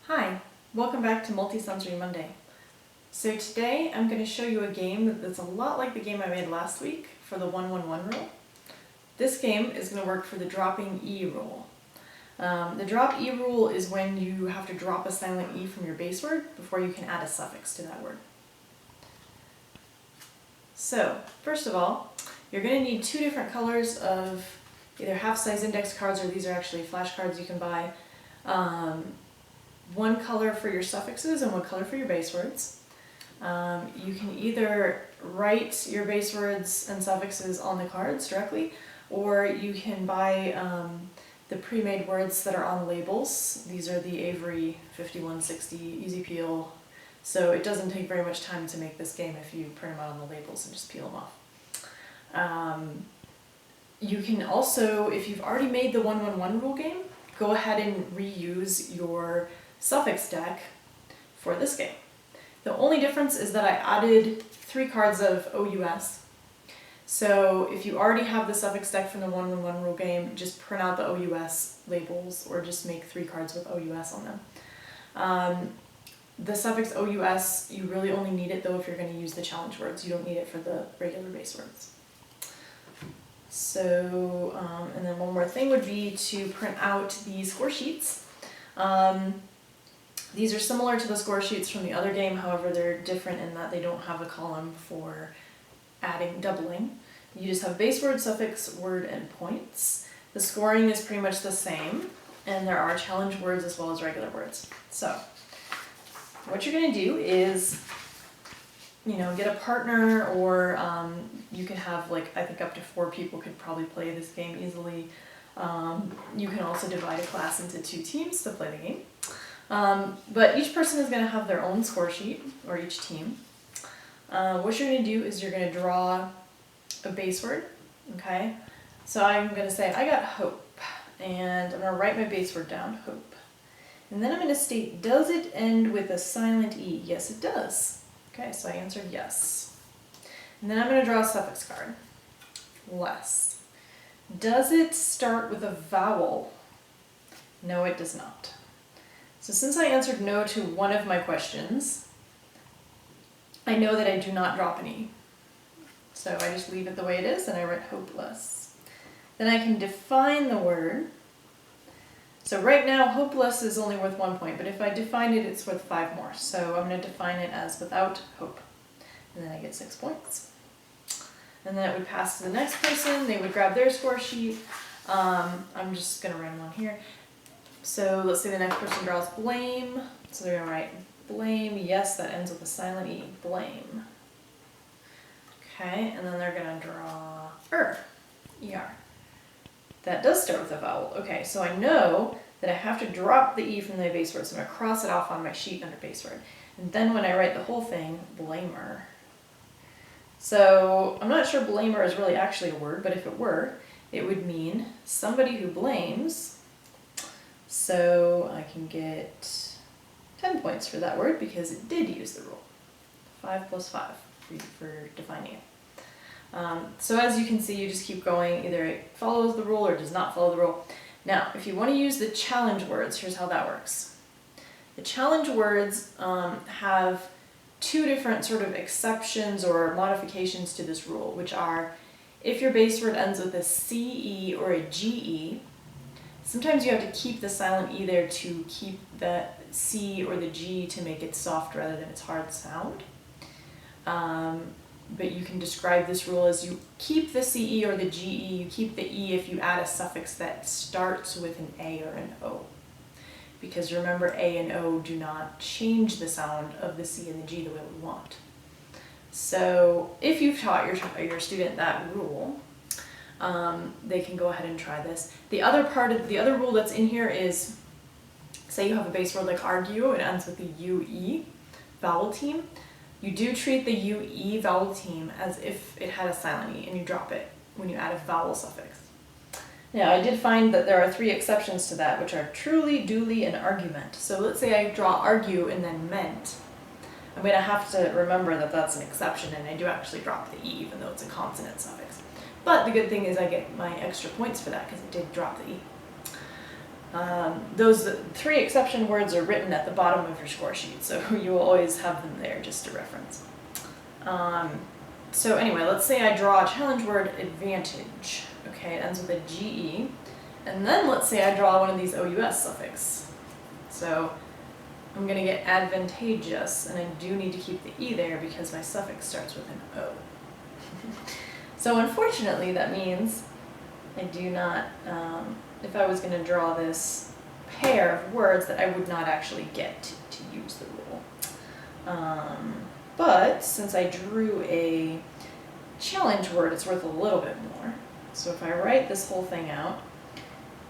Hi, welcome back to Multisensory Monday. So today I'm going to show you a game that's a lot like the game I made last week for the 1-1-1 rule. This game is going to work for the dropping E rule. The drop E rule is when you have to drop a silent E from your base word before you can add a suffix to that word. So, first of all, you're going to need two different colors of either half-size index cards, or these are actually flashcards you can buy. One color for your suffixes and one color for your base words. You can either write your base words and suffixes on the cards directly, or you can buy the pre-made words that are on labels. These are the Avery 5160 Easy Peel, so it doesn't take very much time to make this game if you print them out on the labels and just peel them off. You can also, if you've already made the 1-1-1 rule game, go ahead and reuse your suffix deck for this game. The only difference is that I added 3 cards of OUS. So if you already have the suffix deck from the 1-1-1 rule game, just print out the OUS labels or just make 3 cards with OUS on them. The suffix OUS, you really only need it though if you're going to use the challenge words. You don't need it for the regular base words. So, and then one more thing would be to print out the score sheets. These are similar to the score sheets from the other game, however they're different in that they don't have a column for doubling. You just have base word, suffix, word, and points. The scoring is pretty much the same, and there are challenge words as well as regular words. So, what you're going to do is, get a partner, or you can have, I think up to 4 people could probably play this game easily. You can also divide a class into 2 teams to play the game. But each person is going to have their own score sheet, or each team. What you're going to do is you're going to draw a base word, okay? So I'm going to say, I got hope, and I'm going to write my base word down, hope. And then I'm going to state, does it end with a silent E? Yes, it does. Okay, so I answered yes. And then I'm going to draw a suffix card, less. Does it start with a vowel? No, it does not. So since I answered no to one of my questions, I know that I do not drop an E. So I just leave it the way it is and I write hopeless. Then I can define the word. So right now hopeless is only worth 1 point, but if I define it, it's worth 5 more. So I'm going to define it as without hope. And then I get 6 points. And then it would pass to the next person. They would grab their score sheet. I'm just going to write them on here. So let's say the next person draws blame. So they're going to write blame. Yes, that ends with a silent E. Blame. Okay, and then they're going to draw ER. That does start with a vowel. Okay, so I know that I have to drop the E from the base word. So I'm going to cross it off on my sheet under base word. And then when I write the whole thing, blamer. So I'm not sure blamer is really actually a word, but if it were, it would mean somebody who blames. So I can get 10 points for that word because it did use the rule. 5 plus 5 for defining it. So as you can see, you just keep going. Either it follows the rule or does not follow the rule. Now, if you want to use the challenge words, here's how that works. The challenge words have 2 different sort of exceptions or modifications to this rule, which are if your base word ends with a CE or a GE, sometimes you have to keep the silent E there to keep the C or the G to make it soft rather than its hard sound. But you can describe this rule as you keep the CE or the GE, you keep the E if you add a suffix that starts with an A or an O. Because remember, A and O do not change the sound of the C and the G the way we want. So if you've taught your student that rule, they can go ahead and try this. The other rule that's in here is, say you have a base word like argue, it ends with the UE vowel team. You do treat the UE vowel team as if it had a silent E, and you drop it when you add a vowel suffix. Now, I did find that there are 3 exceptions to that, which are truly, duly, and argument. So let's say I draw argue and then meant. I'm going to have to remember that that's an exception, and I do actually drop the E, even though it's a consonant suffix. But the good thing is I get my extra points for that because it did drop the E. Those 3 exception words are written at the bottom of your score sheet, so you will always have them there just to reference. So anyway, let's say I draw a challenge word, advantage. Okay, it ends with a GE. And then let's say I draw one of these OUS suffix. So I'm going to get advantageous, and I do need to keep the E there because my suffix starts with an O. So unfortunately that means I do not, if I was going to draw this pair of words, that I would not actually get to use the rule. But since I drew a challenge word, it's worth a little bit more. So if I write this whole thing out,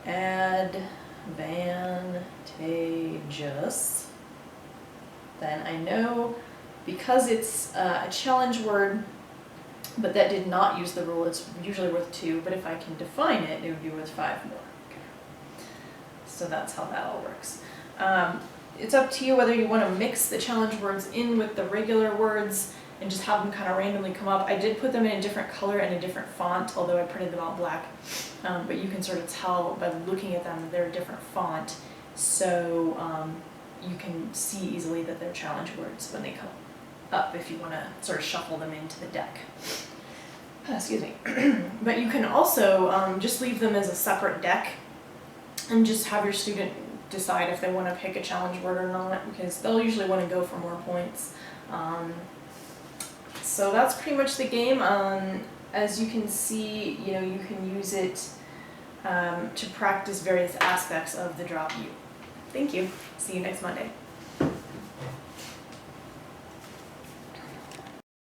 advantageous, then I know because it's a challenge word, but that did not use the rule, it's usually worth 2, but if I can define it, it would be worth 5 more. Okay. So that's how that all works. It's up to you whether you want to mix the challenge words in with the regular words and just have them kind of randomly come up. I did put them in a different color and a different font, although I printed them out black. But you can sort of tell by looking at them that they're a different font, so you can see easily that they're challenge words when they come up if you want to sort of shuffle them into the deck. Excuse me. But you can also just leave them as a separate deck and just have your student decide if they want to pick a challenge word or not, because they'll usually want to go for more points. So that's pretty much the game. As you can see, you know, you can use it to practice various aspects of the drop U. Thank you. See you next Monday.